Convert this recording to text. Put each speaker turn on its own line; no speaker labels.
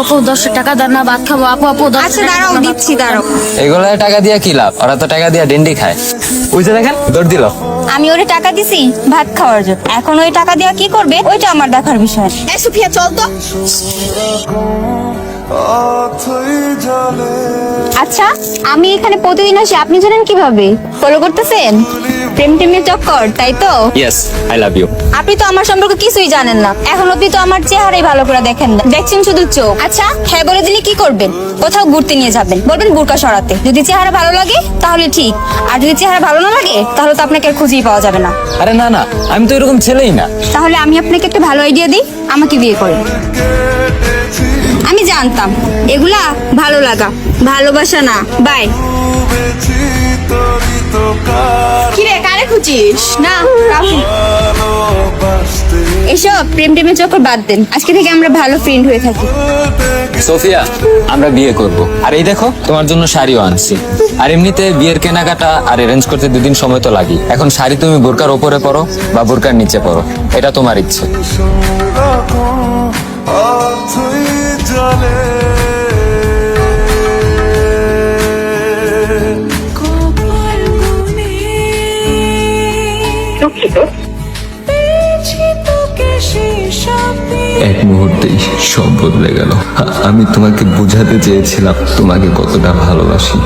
আপু 10 টাকা দেন না, ভাত খাবো। আপু আপু 10
আচ্ছা দাঁড়াও, দিচ্ছি, দাঁড়াও।
এগুলো টাকা দিয়ে কি লাভ? ওরা তো টাকা দিয়ে ডেন্ডি খায়। ওই যে দেখেন দৌড় দিল।
আমি ওরে টাকা দিছি ভাত খাওয়ার জন্য, এখন ওই টাকা দিয়ে কি করবে ওইটা আমার দেখার বিষয়। এই সুফিয়া চল তো। আচ্ছা আমি এখানে প্রতিদিন আসি, আপনি জানেন কিভাবে? ফলো করতেছেন? প্রেম টেমের চক্কর, তাই তো?
Yes, I love you.
আপনি তো আমার সম্পর্কে কিছুই জানেন না, এখন অব্দি তো আমার চেহারাই ভালো করে দেখেন না, দেখছেন শুধু চোখ। আচ্ছা হ্যাঁ বলে দিলে কি করবেন? কোথাও ঘুরতে নিয়ে যাবেন, বলবেন বোরকা সরাতে। যদি চেহারা ভালো লাগে তাহলে ঠিক, আর যদি চেহারা ভালো না লাগে তাহলে তো আপনাকে আর খুঁজেই পাওয়া যাবে না।
আরে না না, আমি তো এরকম ছেলেই না।
তাহলে আমি আপনাকে একটা ভালো আইডিয়া দিই, আমাকে বিয়ে করেন। আমি জানতাম এগুলা ভালো লাগা, ভালোবাসা না। বাই। কিরে কারে খুঁজিস? না কাউকে। এসব প্রেম টেমের চক্কর বাদ দেন, আজকে থেকে আমরা ভালো ফ্রেন্ড হয়ে থাকি।
সোফিয়া, আমরা বিয়ে করব। আর এই দেখো তোমার জন্য শাড়িও আনছি। আর এমনিতে বিয়ের কেনাকাটা আর অ্যারেঞ্জ করতে 2 দিন সময় তো লাগে। এখন শাড়ি তুমি বোরকার ওপরে পরো বা বোরকার নিচে পরো, এটা তোমার ইচ্ছে।
এক মুহূর্তেই সব বদলে গেল। আমি তোমাকে বোঝাতে চেয়েছিলাম তোমাকে কতটা ভালোবাসি।